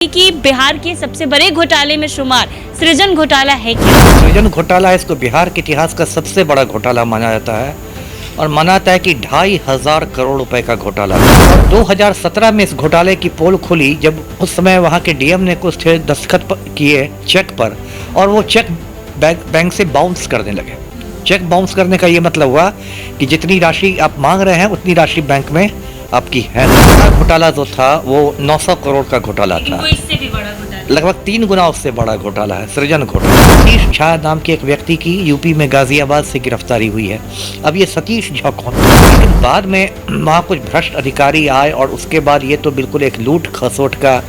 कि बिहार के सबसे बड़े घोटाले में शुमार सृजन घोटाला है क्या? सृजन घोटाला इसको बिहार के इतिहास का सबसे बड़ा घोटाला माना जाता है और माना जाता है कि 2,500 करोड़ रुपए का घोटाला है। और 2017 में इस घोटाले की पोल खुली जब उस समय वहां के डीएम ने कुछ दस्तखत किए चेक पर और वो चेक बैंक से बाउंस करने लगे। चेक बाउंस करने का ये मतलब हुआ कि जितनी राशि आप मांग रहे हैं उतनी राशि बैंक में आपकी है। घोटाला जो था वो 900 करोड़ का घोटाला था, इससे भी बड़ा घोटाला, लगभग 3 गुना उससे बड़ा घोटाला है सृजन घोटाला। सतीश झा नाम के एक व्यक्ति की यूपी में गाजियाबाद से गिरफ्तारी हुई है। अब ये सतीश झा कौन है? लेकिन बाद में वहाँ कुछ भ्रष्ट अधिकारी आए और उसके बाद ये तो बिल्कुल एक लूट खसोट का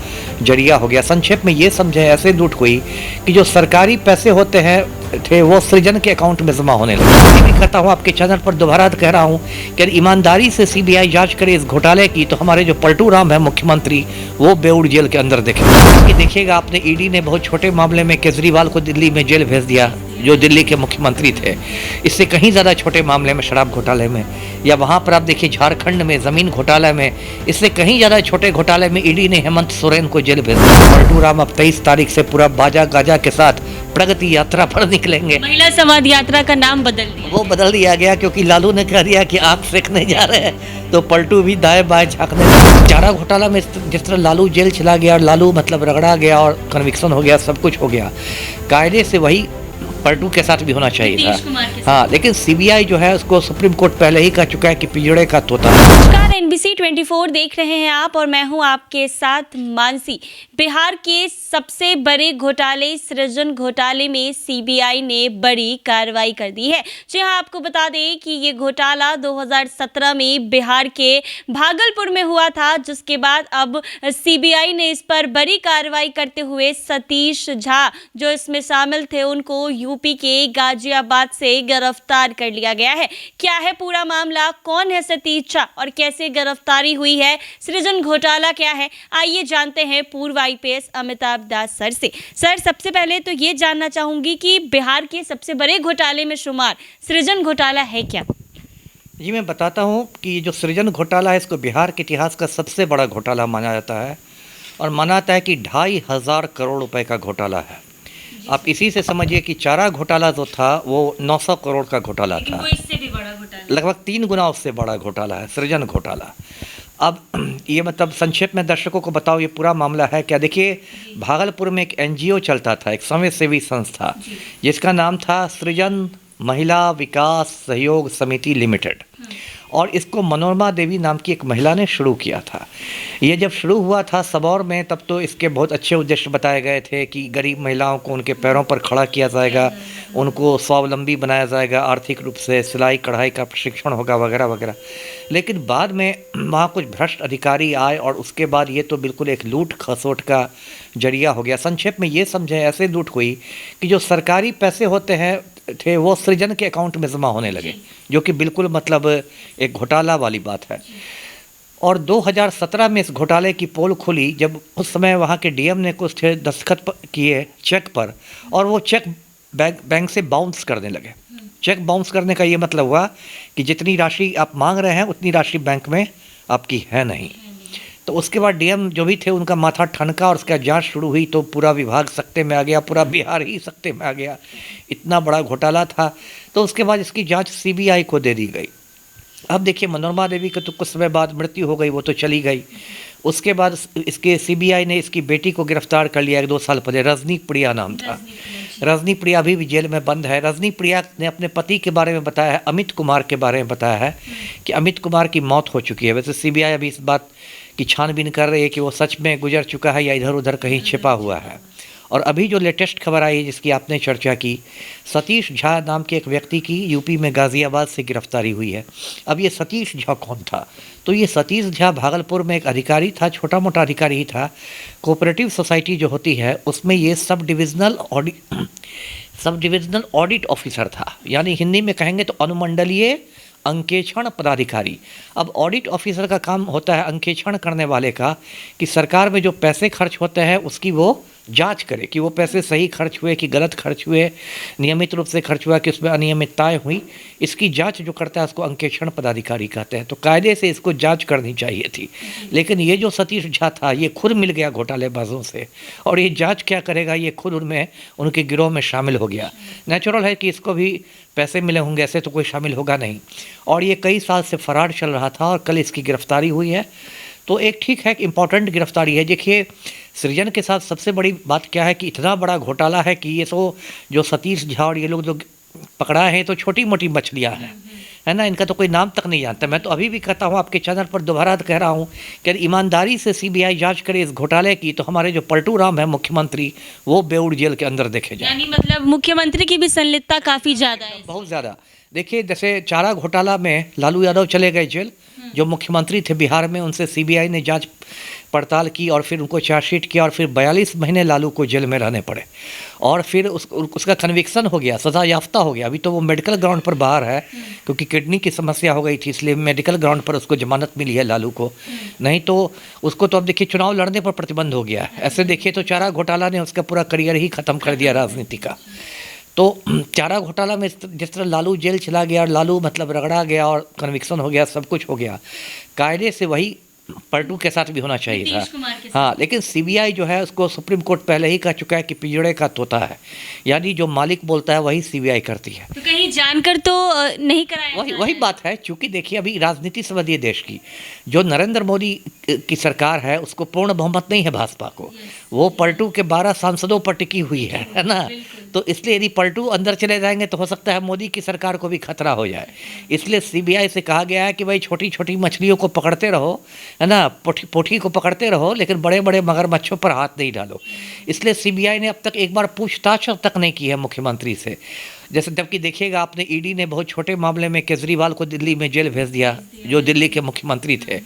जरिया हो गया। संक्षेप में ये समझे ऐसे लूट हुई कि जो सरकारी पैसे होते हैं थे वो सृजन के अकाउंट में जमा होने लगे। मैं भी कहता हूँ आपके चैनल पर दोबारा कह रहा हूँ कि अगर ईमानदारी से सीबीआई जांच करे इस घोटाले की तो हमारे जो पलटू राम है मुख्यमंत्री वो बेऊर जेल के अंदर देखेंगे। देखिएगा आपने ईडी ने बहुत छोटे मामले में केजरीवाल को दिल्ली में जेल भेज दिया जो दिल्ली के मुख्यमंत्री थे। इससे कहीं ज़्यादा छोटे मामले में शराब घोटाले में, या वहाँ पर आप देखिए झारखंड में ज़मीन घोटाले में, इससे कहीं ज़्यादा छोटे घोटाले में ईडी ने हेमंत सोरेन को जेल भेज दिया। पलटू राम अब 23 तारीख से पूरा बाजा गाजा के साथ प्रगति यात्रा पर निकलेंगे। महिला समाज यात्रा का नाम बदल दिया गया क्योंकि लालू ने कह दिया कि आप सेकने जा रहे हैं तो पलटू भी दाएं बाएं झांकने लगे। चारा घोटाला में जिस तरह लालू जेल चला गया और लालू मतलब रगड़ा गया और कन्विक्शन हो गया, सब कुछ हो गया, कायदे से वही पलटू के साथ भी होना चाहिए था। हाँ, लेकिन सीबीआई जो है उसको सुप्रीम कोर्ट पहले ही कह चुका है कि पिंजड़े का तोता है। नमस्कार, NBC 24 देख रहे हैं आप और मैं हूं आपके साथ मानसी। बिहार के सबसे बड़े घोटाले सृजन घोटाले में सीबीआई ने बड़ी कार्रवाई कर दी है। जी हाँ, आपको बता दें कि ये घोटाला 2017 में बिहार के भागलपुर में हुआ था, जिसके बाद अब सीबीआई ने इस पर बड़ी कार्रवाई करते हुए सतीश झा जो इसमें शामिल थे उनको यूपी के गाजियाबाद से गिरफ्तार कर लिया गया है। क्या है पूरा मामला, कौन है सतीश झा और कैसे गिरफ्तारी हुई है, सृजन घोटाला क्या है, आइए जानते हैं पूर्व IPS अमिताभ दास सर से। सर, सबसे पहले तो ये जानना चाहूंगी कि बिहार के सबसे बड़े घोटाले में शुमार सृजन घोटाला है क्या? जी मैं बताता हूँ कि जो सृजन घोटाला है इसको बिहार के इतिहास का सबसे बड़ा घोटाला माना जाता है और माना जाता है कि 2,500 करोड़ रुपए का घोटाला है। आप इसी से समझिए कि चारा घोटाला जो था वो 900 करोड़ का घोटाला था, इससे भी बड़ा घोटाला, लगभग 3 गुना उससे बड़ा घोटाला है सृजन घोटाला। अब ये मतलब संक्षेप में दर्शकों को बताओ ये पूरा मामला है क्या। देखिए, भागलपुर में एक NGO चलता था, एक समाज सेवी संस्था जिसका नाम था सृजन महिला विकास सहयोग समिति लिमिटेड, और इसको मनोरमा देवी नाम की एक महिला ने शुरू किया था। ये जब शुरू हुआ था सबौर में तब तो इसके बहुत अच्छे उद्देश्य बताए गए थे कि गरीब महिलाओं को उनके पैरों पर खड़ा किया जाएगा, उनको स्वावलंबी बनाया जाएगा, आर्थिक रूप से सिलाई कढ़ाई का प्रशिक्षण होगा वगैरह वगैरह। लेकिन बाद में वहाँ कुछ भ्रष्ट अधिकारी आए और उसके बाद ये तो बिल्कुल एक लूट खसोट का जरिया हो गया। संक्षेप में ये समझे ऐसे लूट हुई कि जो सरकारी पैसे होते हैं थे वो सृजन के अकाउंट में जमा होने लगे, जो कि बिल्कुल मतलब एक घोटाला वाली बात है। और 2017 में इस घोटाले की पोल खुली जब उस समय वहाँ के डीएम ने कुछ दस्तखत किए चेक पर और वो चेक बैंक से बाउंस करने लगे। चेक बाउंस करने का ये मतलब हुआ कि जितनी राशि आप मांग रहे हैं उतनी राशि बैंक में आपकी है नहीं। तो उसके बाद डीएम जो भी थे उनका माथा ठनका और उसका जांच शुरू हुई तो पूरा विभाग सकते में आ गया, पूरा बिहार ही सकते में आ गया, इतना बड़ा घोटाला था। तो उसके बाद इसकी जांच सीबीआई को दे दी गई। अब देखिए, मनोरमा देवी की तो कुछ समय बाद मृत्यु हो गई, वो तो चली गई। उसके बाद इसके सीबीआई ने इसकी बेटी को गिरफ्तार कर लिया 2 साल पहले, रजनी प्रिया नाम था। रजनी प्रिया अभी भी जेल में बंद है। रजनी प्रिया ने अपने पति के बारे में बताया है, अमित कुमार के बारे में बताया है कि अमित कुमार की मौत हो चुकी है। वैसे सीबीआई अभी इस बात की छानबीन कर रही है कि वो सच में गुजर चुका है या इधर उधर कहीं छिपा हुआ है। और अभी जो लेटेस्ट खबर आई है जिसकी आपने चर्चा की, सतीश झा नाम के एक व्यक्ति की यूपी में गाजियाबाद से गिरफ्तारी हुई है। अब ये सतीश झा कौन था? तो ये सतीश झा भागलपुर में एक अधिकारी था, छोटा मोटा अधिकारी ही था। कोऑपरेटिव सोसाइटी जो होती है उसमें ये सब डिविजनल ऑडिट ऑफिसर था, यानी हिंदी में कहेंगे तो अनुमंडलीय अंकेक्षण पदाधिकारी। अब ऑडिट ऑफिसर का काम होता है अंकेक्षण करने वाले का कि सरकार में जो पैसे खर्च होते हैं उसकी वो जांच करे कि वो पैसे सही खर्च हुए कि गलत खर्च हुए, नियमित रूप से खर्च हुआ कि उसमें अनियमितताएं हुई। इसकी जांच जो करता है उसको अंकेक्षण पदाधिकारी कहते हैं। तो कायदे से इसको जांच करनी चाहिए थी, लेकिन ये जो सतीश झा था ये खुद मिल गया घोटालेबाजों से, और ये जांच क्या करेगा, ये खुद उनमें उनके गिरोह में शामिल हो गया। नेचुरल है कि इसको भी पैसे मिले होंगे, ऐसे तो कोई शामिल होगा नहीं। और ये कई साल से फरार चल रहा था और कल इसकी गिरफ्तारी हुई है। तो एक ठीक है कि इम्पॉर्टेंट गिरफ्तारी है। देखिए सृजन के साथ सबसे बड़ी बात क्या है कि इतना बड़ा घोटाला है कि ये तो जो सतीश झा और ये लोग जो पकड़ा है तो छोटी मोटी मछलियाँ हैं, है ना, इनका तो कोई नाम तक नहीं जानता। मैं तो अभी भी कहता हूँ आपके चैनल पर दोबारा कह रहा हूँ कि ईमानदारी से सीबीआई जांच करे इस घोटाले की, तो हमारे जो पलटू राम है मुख्यमंत्री, वो बेऊर जेल के अंदर देखे जाए। यानी मतलब मुख्यमंत्री की भी संलिप्तता काफी ज्यादा है। बहुत ज़्यादा। देखिए जैसे चारा घोटाला में लालू यादव चले गए जेल, जो मुख्यमंत्री थे बिहार में, उनसे सीबीआई ने जांच पड़ताल की और फिर उनको चार्जशीट किया और फिर 42 महीने लालू को जेल में रहने पड़े और फिर उसका कन्विक्शन हो गया, सज़ा याफ्ता हो गया। अभी तो वो मेडिकल ग्राउंड पर बाहर है क्योंकि किडनी की समस्या हो गई थी, इसलिए मेडिकल ग्राउंड पर उसको जमानत मिली है लालू को। नहीं तो उसको तो अब देखिए चुनाव लड़ने पर प्रतिबंध हो गया है। ऐसे देखिए तो चारा घोटाला ने उसका पूरा करियर ही ख़त्म कर दिया राजनीति का। तो चारा घोटाला में जिस तरह लालू जेल चला गया और लालू मतलब रगड़ा गया और कन्विक्शन हो गया, सब कुछ हो गया, कायदे से वही पलटू के साथ भी होना चाहिए था। हाँ, लेकिन सीबीआई जो है उसको सुप्रीम कोर्ट पहले ही कह चुका है कि पिंजड़े का तोता है, यानी जो मालिक बोलता है वही सीबीआई करती है। तो कहीं जानकर तो नहीं कराया? वही बात है। चूंकि देखिए अभी राजनीति समझिए देश की, जो नरेंद्र मोदी की सरकार है उसको पूर्ण बहुमत नहीं है भाजपा को, वो पलटू के 12 सांसदों पर टिकी हुई है ना। तो इसलिए यदि पलटू अंदर चले जाएंगे तो हो सकता है मोदी की सरकार को भी खतरा हो जाए। इसलिए सीबीआई से कहा गया है कि भाई छोटी छोटी मछलियों को पकड़ते रहो, है ना, पोठी को पकड़ते रहो, लेकिन बड़े बड़े मगरमच्छों पर हाथ नहीं डालो। इसलिए सीबीआई ने अब तक एक बार पूछताछ तक नहीं की है मुख्यमंत्री से। जैसे जबकि देखिएगा आपने ईडी ने बहुत छोटे मामले में केजरीवाल को दिल्ली में जेल भेज दिया, जो दिल्ली के मुख्यमंत्री थे।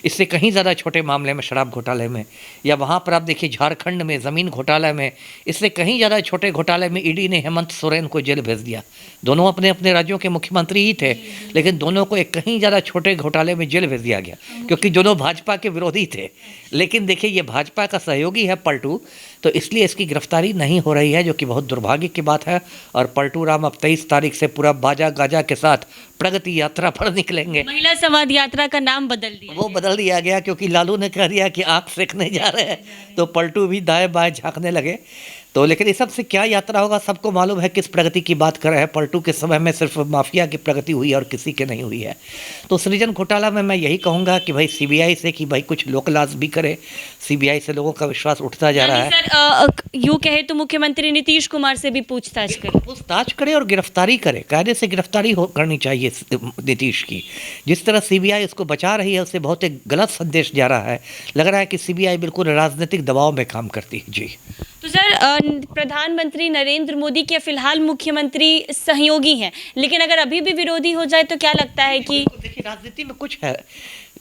इससे कहीं ज़्यादा छोटे मामले में शराब घोटाले में, या वहाँ पर आप देखिए झारखंड में ज़मीन घोटाले में, इससे कहीं ज़्यादा छोटे घोटाले में ईडी ने हेमंत सोरेन को जेल भेज दिया। दोनों अपने अपने राज्यों के मुख्यमंत्री ही थे, लेकिन दोनों को एक कहीं ज़्यादा छोटे घोटाले में जेल भेज दिया गया क्योंकि दोनों भाजपा के विरोधी थे। लेकिन देखिए ये भाजपा का सहयोगी है पलटू, तो इसलिए इसकी गिरफ्तारी नहीं हो रही है, जो कि बहुत दुर्भाग्य की बात है। और पलटू राम अब 23 तारीख से पूरा बाजा गाजा के साथ प्रगति यात्रा पर निकलेंगे। महिला संवाद यात्रा का नाम बदल दिया, वो बदल दिया गया क्योंकि लालू ने कह दिया कि आँख सेकने जा रहे हैं, तो पलटू भी दाएं बाएं झांकने लगे। तो लेकिन इस सब से क्या यात्रा होगा, सबको मालूम है किस प्रगति की बात कर रहे हैं। पलटू के समय में सिर्फ माफिया की प्रगति हुई और किसी के नहीं हुई है। तो सृजन घोटाला में मैं यही कहूँगा कि भाई सीबीआई से कि भाई कुछ लोकलाज भी करे। सीबीआई से लोगों का विश्वास उठता जा रहा है। सर यूँ कहे तो मुख्यमंत्री नीतीश कुमार से भी पूछताछ करे और गिरफ्तारी करे, कायदे से गिरफ्तारी करनी चाहिए नीतीश की। जिस तरह सीबीआई उसको बचा रही है उससे बहुत एक गलत संदेश जा रहा है। लग रहा है कि सीबीआई बिल्कुल राजनीतिक दबाव में काम करती है। जी तो सर प्रधानमंत्री नरेंद्र मोदी के फिलहाल मुख्यमंत्री सहयोगी हैं, लेकिन अगर अभी भी विरोधी हो जाए तो क्या लगता है कि देखिए राजनीति में कुछ है।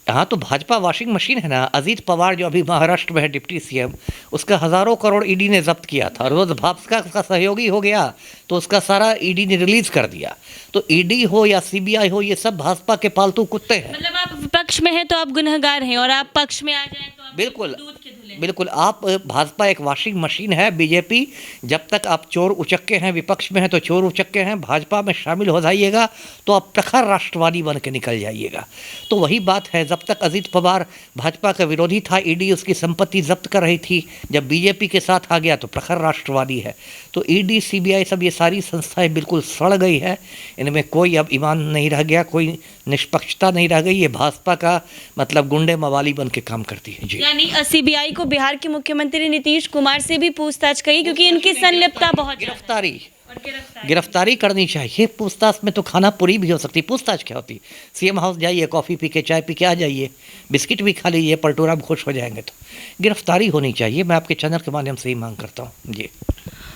हाँ, तो भाजपा वॉशिंग मशीन है ना। अजीत पवार जो अभी महाराष्ट्र में है डिप्टी सीएम, उसका हज़ारों करोड़ ईडी ने जब्त किया था। रोज भाजपा का सहयोगी हो गया तो उसका सारा ईडी ने रिलीज कर दिया। तो ईडी हो या सीबीआई हो, ये सब भाजपा के पालतू कुत्ते हैं। मतलब आप विपक्ष में हैं तो आप गुनहगार हैं और आप पक्ष में आ जाएं तो आप बिल्कुल दूध के धुले। बिल्कुल। आप भाजपा एक वॉशिंग मशीन है। बीजेपी जब तक आप चोर उचक्के हैं, विपक्ष में हैं तो चोर उचक्के हैं, भाजपा में शामिल हो जाइएगा तो आप प्रखर राष्ट्रवादी बन के निकल जाइएगा। तो वही बात है, जब तक अजीत पवार भाजपा का विरोधी था, ईडी उसकी संपत्ति जब्त कर रही थी। जब बीजेपी के साथ आ गया तो प्रखर राष्ट्रवादी है। तो ईडी सीबीआई सब ये सारी संस्थाएं बिल्कुल सड़ गई है। इनमें कोई अब ईमान नहीं रह गया, कोई निष्पक्षता नहीं रह गई। ये भाजपा का मतलब गुंडे मवाली बन के काम करती है। जी यानी सीबीआई को बिहार के मुख्यमंत्री नीतीश कुमार से भी पूछताछ करी क्योंकि इनकी संलिप्तता बहुत गिरफ्तारी करनी चाहिए। पूछताछ में तो खाना पूरी भी हो सकती है। पूछताछ क्या होती है? सीएम हाउस जाइए, कॉफ़ी पी के, चाय पी के आ जाइए, बिस्किट भी खा लीजिए, पलटूराम खुश हो जाएंगे। तो गिरफ्तारी होनी चाहिए। मैं आपके चैनल के माध्यम से ही मांग करता हूँ। जी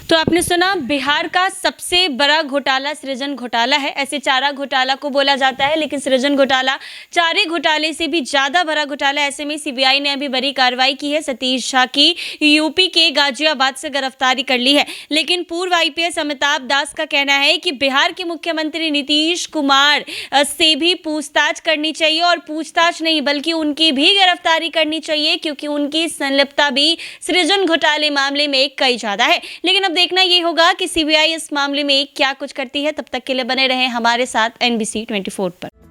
तो आपने सुना, बिहार का सबसे बड़ा घोटाला सृजन घोटाला है। ऐसे चारा घोटाला को बोला जाता है, लेकिन सृजन घोटाला चारे घोटाले से भी ज्यादा बड़ा घोटाला। ऐसे में सीबीआई ने अभी बड़ी कार्रवाई की है। सतीश झा की यूपी के गाजियाबाद से गिरफ्तारी कर ली है। लेकिन पूर्व आईपीएस अमिताभ दास का कहना है कि बिहार के मुख्यमंत्री नीतीश कुमार से भी पूछताछ करनी चाहिए, और पूछताछ नहीं बल्कि उनकी भी गिरफ्तारी करनी चाहिए, क्योंकि उनकी संलिप्तता भी सृजन घोटाले मामले में कई ज्यादा है। लेकिन अब देखना ये होगा कि सीबीआई इस मामले में क्या कुछ करती है। तब तक के लिए बने रहें हमारे साथ NBC 24 पर।